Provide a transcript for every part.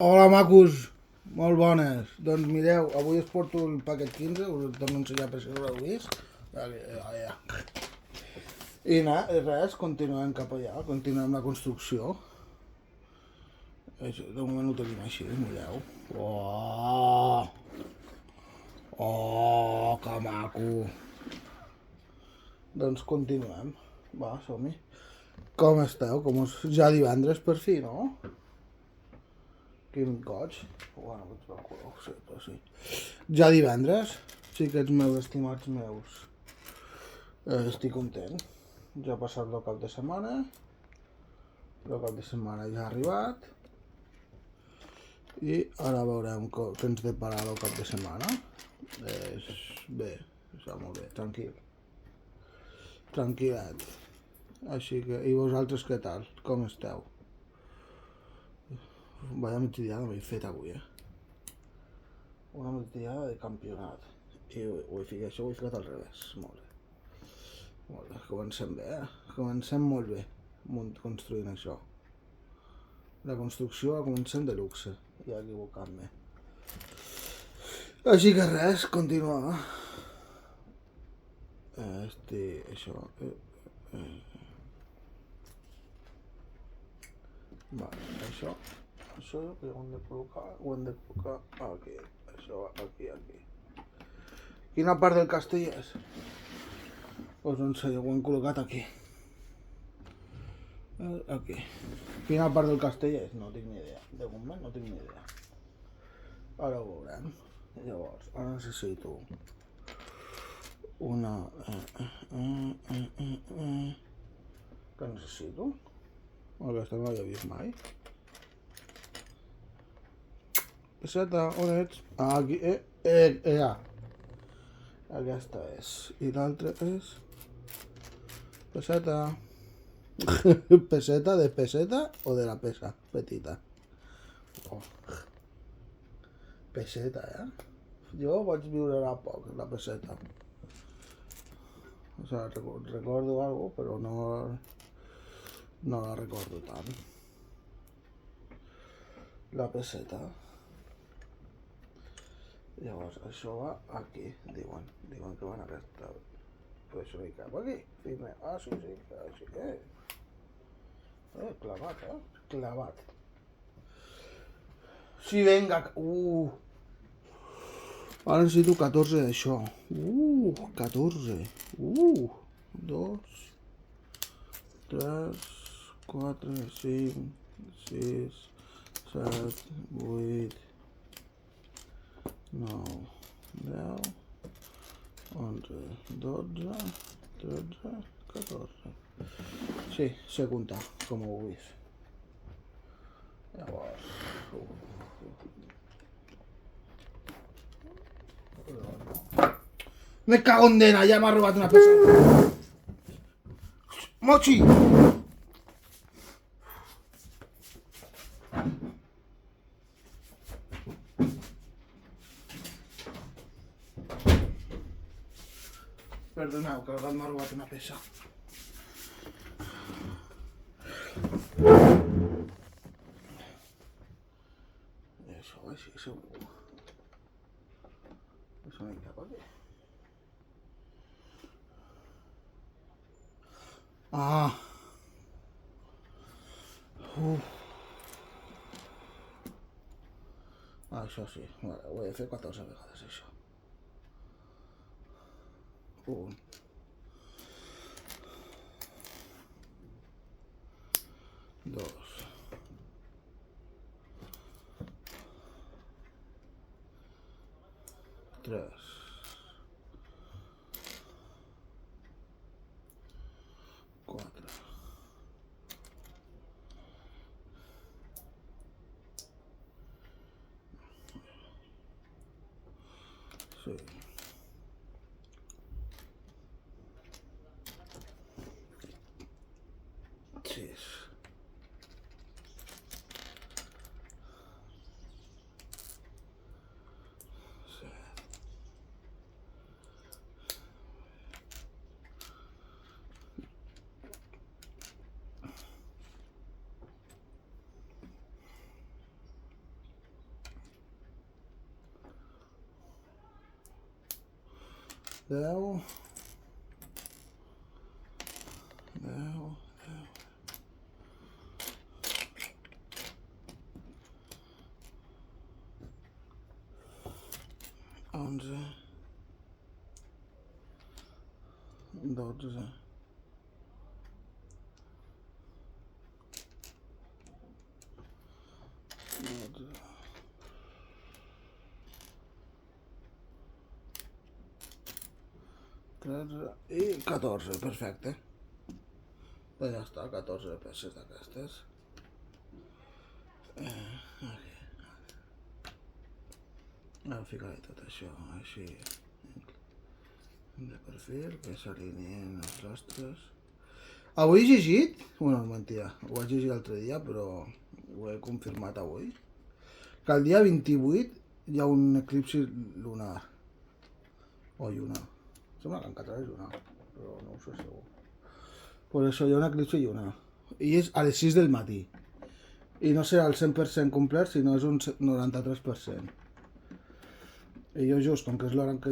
Hola, macos! Molt bones. Doncs mireu, avui us porto el paquet 15, us torno a ensenyar per si no l'heu vist. Allà. I res, continuem cap allà, continuem la construcció. De moment ho tenim així, mireu. Oh! Oh, que maco! Doncs continuem. Va, som-hi. Com esteu? Ja divendres per fi, no? Quin goig. Bueno, vaig veure el color, sí, però sí. Ja divendres, xiquets meus, estimats meus. Estic content. Ja ha passat el cap de setmana. El cap de setmana ja ha arribat. I ara veurem què ens depara el cap de setmana. Bé, està molt bé, tranquil. Tranquil·let. Així que, i vosaltres què tal? Com esteu? Vaya migdiada m'he fet avui, Una migdiada de campionat. I això ho he ficat al revés. Molt bé. Molt bé, comencem bé, Comencem molt bé construint això. La construcció la comencem de luxe, ja equivocant-me. Així que res, continuar. Això... Vale, això que ho hem de col·locar aquí. Això aquí. Quina part del castell és? Doncs no sé, ho hem col·locat aquí. Aquí. Quina part del castell és? No tinc ni idea. De moment no tinc ni idea. Ara ho veurem. Llavors, ara necessito una... Què necessito? Aquesta no l'havia vist mai. Pesseta, on ets? Aquí, ja. Aquesta és. I l'altra és... Pesseta. Peseta de peseta o de la pesa petita? Oh. Peseta, Jo vaig viure a poc, la peseta. O sigui, recordo alguna cosa, però no la recordo tant. La peseta. Llavors, això va aquí, diuen que van a aquesta... Però això no hi cap aquí. Sí, així, clavat, clavat. Sí, venga, Ara necessito 14 d'això. 14. 2, 3, 4, 5, 6, 7, 8, 9, 10, 11, 12, 13, 14. Sí, sé comptar, com ho heu vist. Llavors... Me cago en dena, ja m'ha robat una peça. Mochi! Perdoneu, que el gat m'ha robat una peça. Això així, segur. Això no hi cap aquí. Això sí, vale, ho he de fer 14 vegades, això. 1, 2, 3, 4, 5, 6, 7, 10, 10, 11, 12, 13 i 14, perfecte. Pues ja està, 14 peces d'aquestes. Aquí. Ara ficaré tot això així de perfil, que s'alineen els rastres. Avui he llegit, bueno, mentida, ho vaig llegir l'altre dia, però ho he confirmat avui, que el dia 28 hi ha un eclipsi lunar, o llunar. Sembla que en català és llunar, però no ho sé segur. Per això hi ha un eclipsi llunar, i és a les 6 del matí. I no serà el 100% complet, sinó és un 93%. I jo just, com que és l'hora en què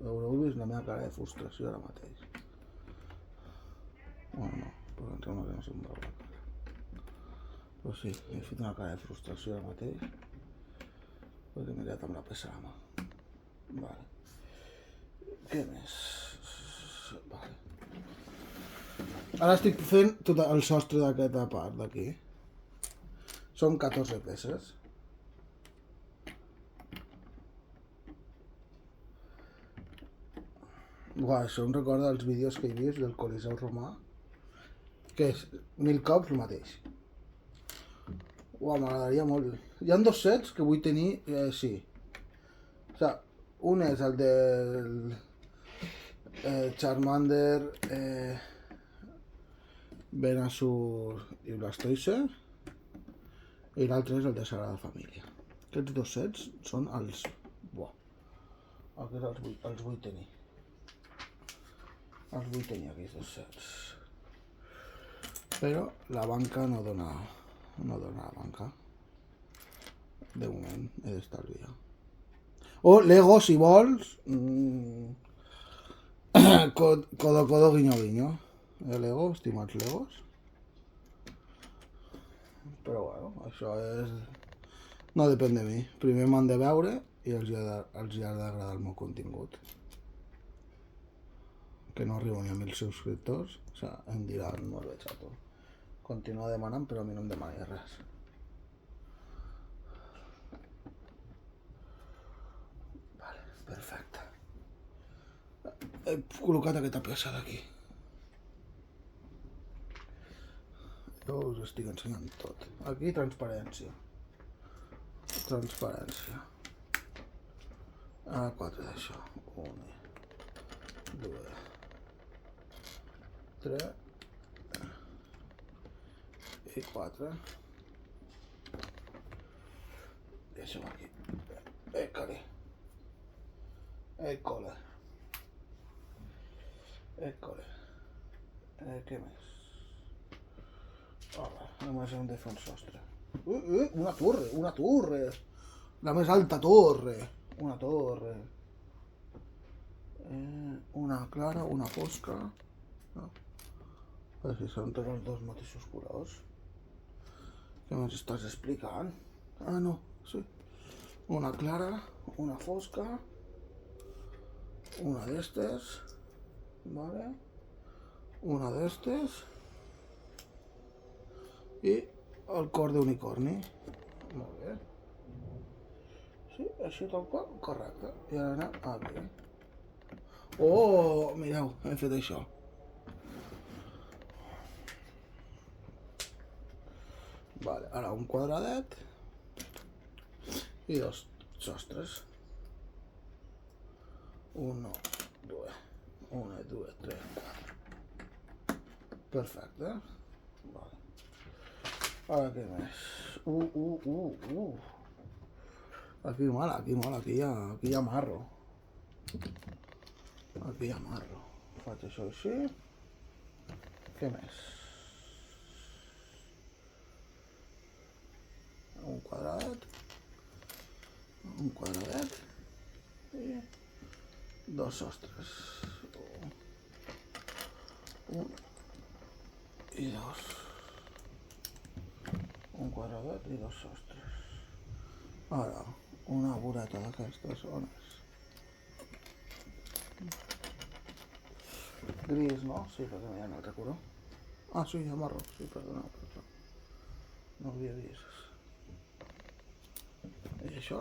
haureu vist la meva cara de frustració ara mateix. Bueno, no, però em sembla que no se'm veu la cara. Però sí, he fet una cara de frustració ara mateix, perquè m'he quedat amb la peça a la mà. Vale. Què més? Vale. Ara estic fent tot el sostre d'aquesta part d'aquí. Són 14 peces. Uau, això em recorda els vídeos que he vist del Coliseu Romà, que és 1000 cops el mateix. Uau, m'agradaria molt. Hi ha 2 sets que vull tenir, sí. O sigui, un és el del Charmander, Venusaur i Blastoise, i l'altre és el de Sagrada Família. Aquests 2 sets són els... Buah, aquests els vull tenir. Els vull tenir, aquests 2 sets. Però la banca no dona la banca. De moment he d'estalviar. O Lego, si vols. Codo, guinyo, guinyo. Lego, estimats Legos. Però bueno, això és... No depèn de mi. Primer m'han de veure i els hi ha d'agradar el meu contingut. Que no arribo ni a 1000 subscriptors. O sigui, em diran, molt bé, xato. Continua demanant, però a mi no em demani res. Vale, perfecte. He col·locat aquesta peça d'aquí. Jo us estic ensenyant tot. Aquí, transparència. Transparència. Ara 4 d'això. 1, 2, 3 i 4. Deixa'm aquí. Eccoli. Eccole. Eccole. Què més? Hola, només hem de fer un sostre. Una torre, una torre! La més alta torre! Una torre. Una clara, una fosca. No. A veure si són tots els dos mateixos colors. Què més estàs explicant? Ah, no, sí. Una clara, una fosca. Una d'estes. Vale. Una d'estes. I el cor d'unicorni. Molt bé. Sí, així tal qual, correcte. I ara anem aquí. Oh, mireu, he fet això. Vale, ara un quadradet i 2 sostres. 1, 2, 1, 2, 3, 4. Perfecte. Vale. Ara què més? Aquí mola, aquí hi ha marro. Aquí hi ha marro. Faig això així. Què més? Un quadrat. un quadradet i dos sostres. Un i dos. Un quadradet i dos sostres. Ara, una voreta d'aquestes zones. Gris, no? Sí, perquè no hi ha un altre color. Ah, sí, hi ha marró. Sí, perdona. No havia vist. I això...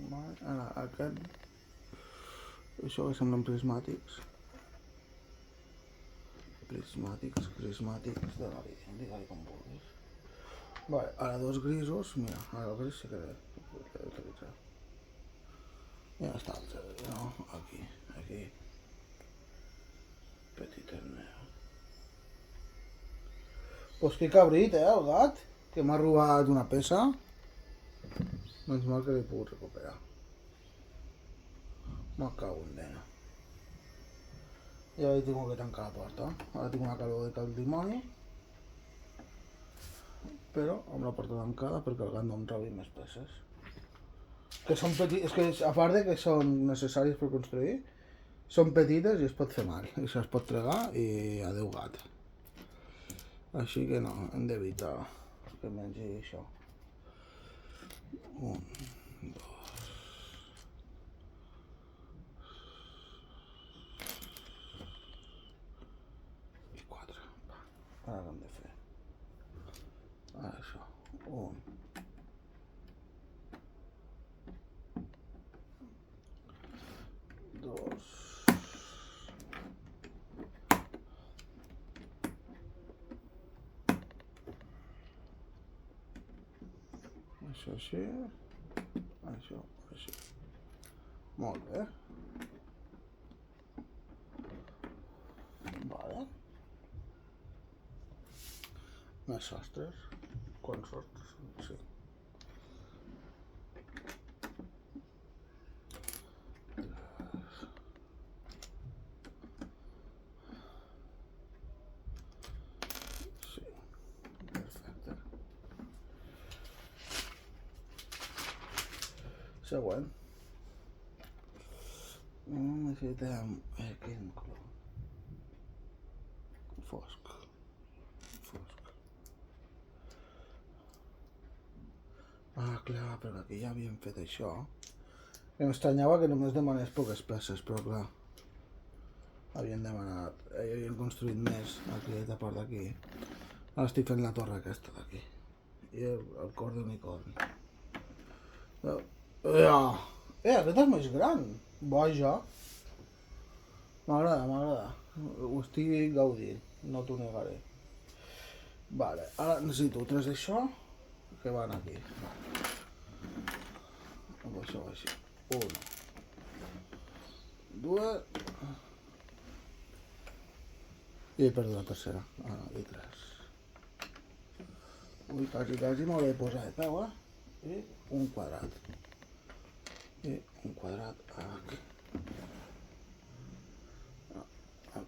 Ara, aquest... Això que semblen prismàtics. Prismàtics de la vida, digue-li com vulguis. Vale, ara dos grisos, mira, ara el gris sí que l'he utilitzat. Ja està, no? Aquí. Petitet meu. Pues que cabrit, el gat, que m'ha robat una peça. Menys mal que l'he pogut recuperar. Me cago en nena. Ja he tingut que tancar la porta. Ara tinc una calor de cal dimoni. Però amb la porta tancada perquè el gat no em robi més peces. Que són petites, és que a part de que són necessàries per construir, són petites i es pot fer mal, i se'ls pot tregar i adeu gat. Així que no, hem d'evitar que mengi això. Un, dos... I quatre. Ara què hem de fer? Ara això. Un... dos... Això així... Això així. Molt bé. Vale. Més sostres. Quants sostres? Sí. Següent. Necessitem quin color? Fosc. Ah, clar, perquè aquí ja havíem fet això. M'estranyava que només demanés poques peces, però clar. Havien demanat, havien construït més aquí, a part d'aquí. Ara estic fent la torre aquesta d'aquí. I el cor d'unicorn. Aquest és més gran. Boja. M'agrada. Ho estic gaudint, no t'ho negaré. Vale, ara necessito 3 d'això que van aquí. Amb això així. 1, 2... I he perdut la tercera. I 3. Ui, quasi me l'he posat de peu, I un quadrat. I un quadrat aquí.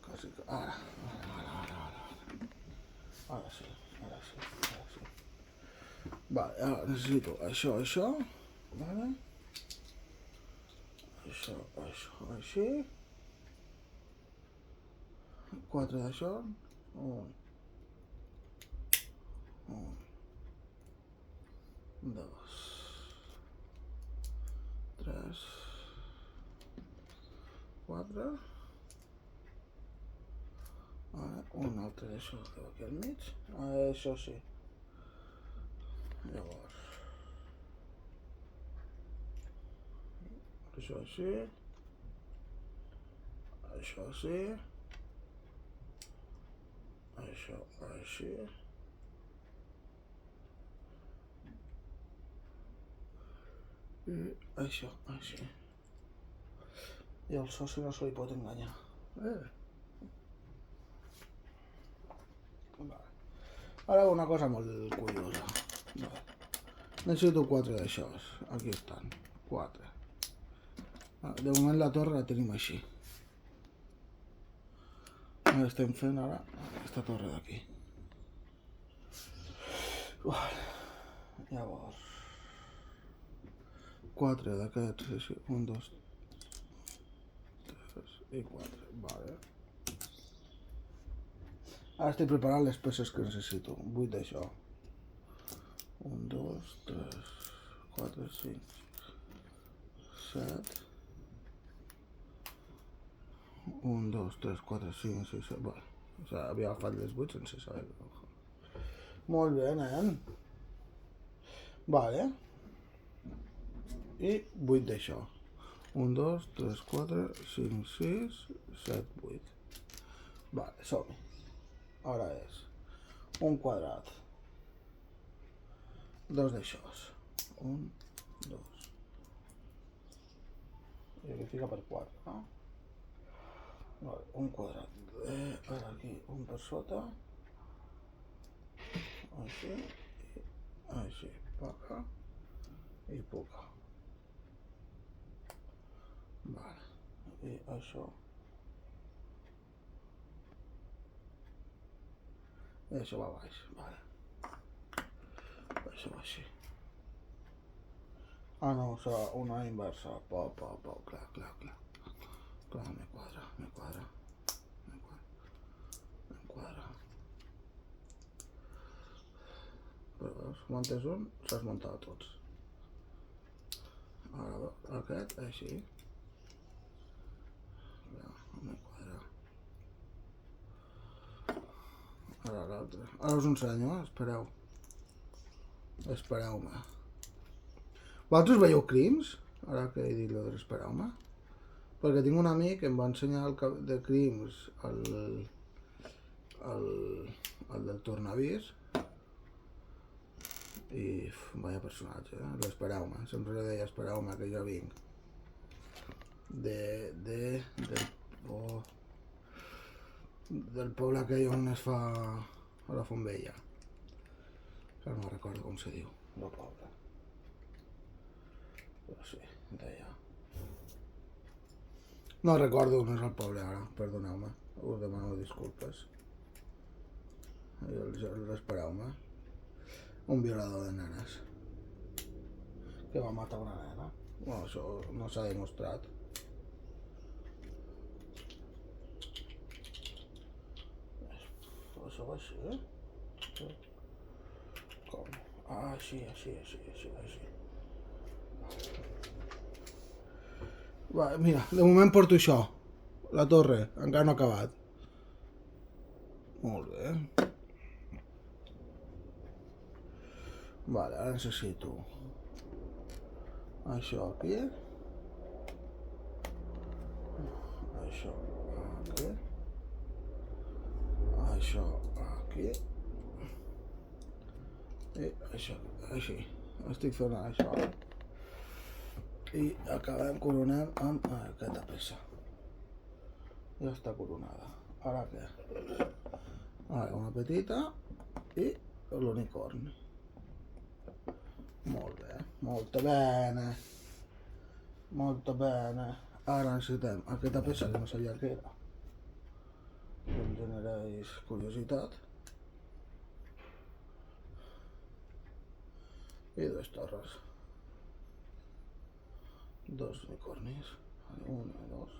Quasi... Ara. Ara sí. Vale, ara necessito això, vale? Això, així. 4 d'això. 1, 2, 3, 4. Ara, un altre d'això que va aquí al mig. Això sí. Llavors... Això així. Això així. Això així. I això així. I el soci no se li pot enganyar. Ara una cosa molt curiosa. Necessito 4 d'això. Aquí estan. 4. De moment la torre la tenim així. Estem fent ara aquesta torre d'aquí. Llavors, 4 d'aquests, així, 1, 2, 3 i 4, vale. Ara estic preparant les peces que necessito, 8 d'això. 1, 2, 3, 4, 5, 7. 1, 2, 3, 4, 5, 6, 7, vale. O sigui, havia agafat les 8 sense saber. Molt bé, nen. Vale. I 8 d'això. 1, 2, 3, 4, 5, 6, 7, 8. Vale, som-hi. Ara és un quadrat. 2 d'aixòs. 1, 2. I aquí fica per 4, no? Vale, un quadrat. Ara aquí, un per sota. Així. I així. Paca. I puca. Vale. I això. I això va baix. Vale. Això va així. Ah, no, o sigui, una inversa. Clar. Clar, me quadra. Però veus, muntes un, s'has muntat tots. Ara aquest, així. Me quadra. Ara l'altre. Ara us ensenyo, espereu. Espereu-me. Vosaltres veieu Crims? Ara que he dit allò de l'espereu-me. Perquè tinc un amic que em va ensenyar el de Crims, el del tornavís. I vaya personatge, l'espereu-me. Sempre li deia espereu-me que jo vinc. Del poble aquell on es fa a la Font Vella. Però no recordo com se diu, el poble. Però sí, deia. No recordo on és el poble ara, perdoneu-me. Us demano disculpes. L'espereu-me. Un violador de nenes. Que va matar una nena. Bueno, això no s'ha demostrat. Això va així, Com? Ah, així. Va, mira, de moment porto això. La torre, encara no ha acabat. Molt bé. Vale, ara necessito això aquí. Això aquí. Això aquí. I això, així. Estic fent això. I acabem coronant amb aquesta peça. Ja està coronada. Ara què? Ara una petita i l'unicorn. Molt bé, molto bene. Ara necessitem aquesta peça que no sabia què era. Em genereix curiositat. I 2 torres. 2 unicornis. 1 i 2.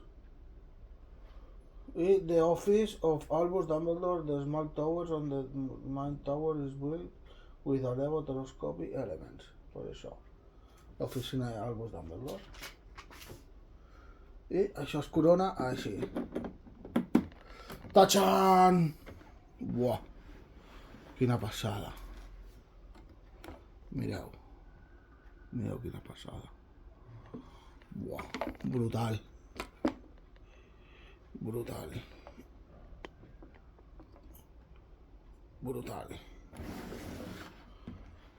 I the office of Albus Dumbledore, the small towers on the main tower is built with a Lego telescope elements. Per això. L'oficina d'Albus Dumbledore. I això es corona així. Tachan! Buah! Quina passada. Mireu. Mireu quina passada. Buah! Brutal.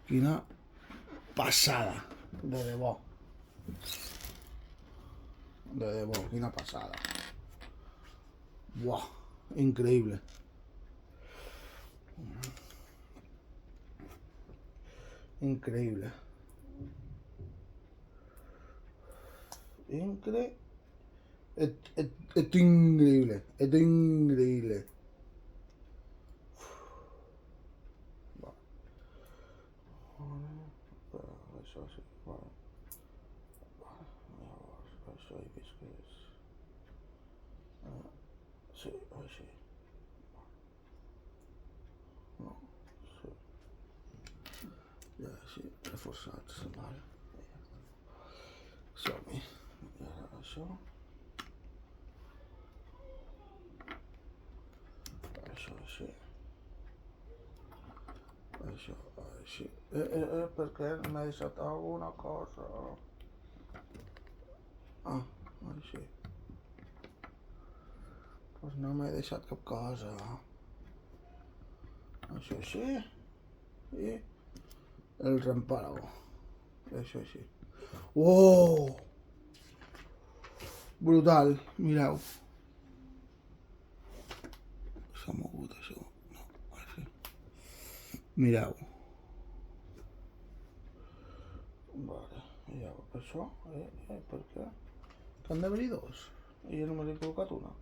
Quina passada. De debò. Quina passada. Buah, increïble. Increïble. així. No, sí. I així, reforçats, vale. Som-hi. I ara això. Això així. Això així. Perquè m'he deixat alguna cosa. Ah, així. Pues no m'he deixat cap cosa. Això així. I el remparo. Això així. Oh! Brutal, mireu. S'ha mogut això. No, així. Mireu. Vale, ja això, per què? Que han d'haver-hi dos. I jo només he col·locat una.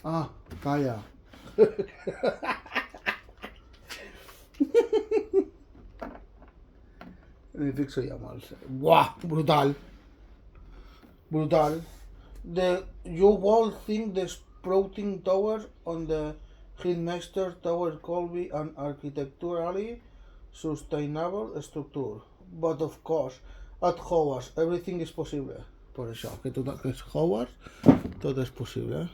Ah, calla. M'hi fixo ja molt. Buah, brutal. Brutal. You all think the sprouting towers on the Hitmeister Tower could be an architecturally sustainable structure. But of course, at Hogwarts, everything is possible. Per això, que tot el que és Hogwarts, tot és possible.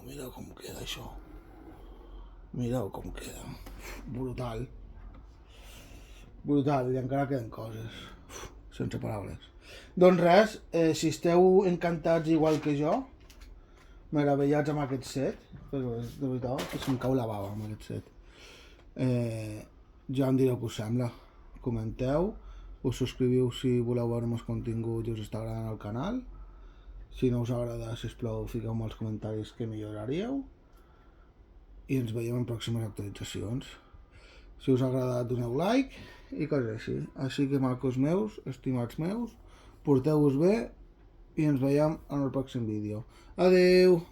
Mireu com queda això. Mireu com queda. Brutal. Brutal, i encara queden coses. Sense paraules. Doncs res, si esteu encantats igual que jo, meravellats amb aquest set, però de veritat que se'm cau la bava amb aquest set. Ja em direu què us sembla. Comenteu, us subscriviu si voleu veure més continguts i us està agradant el canal. Si no us agrada, sisplau, fiqueu-me als comentaris que milloraríeu i ens veiem en pròximes actualitzacions. Si us ha agradat, doneu like i coses així. Així que, macos meus, estimats meus, porteu-vos bé i ens veiem en el pròxim vídeo. Adeu!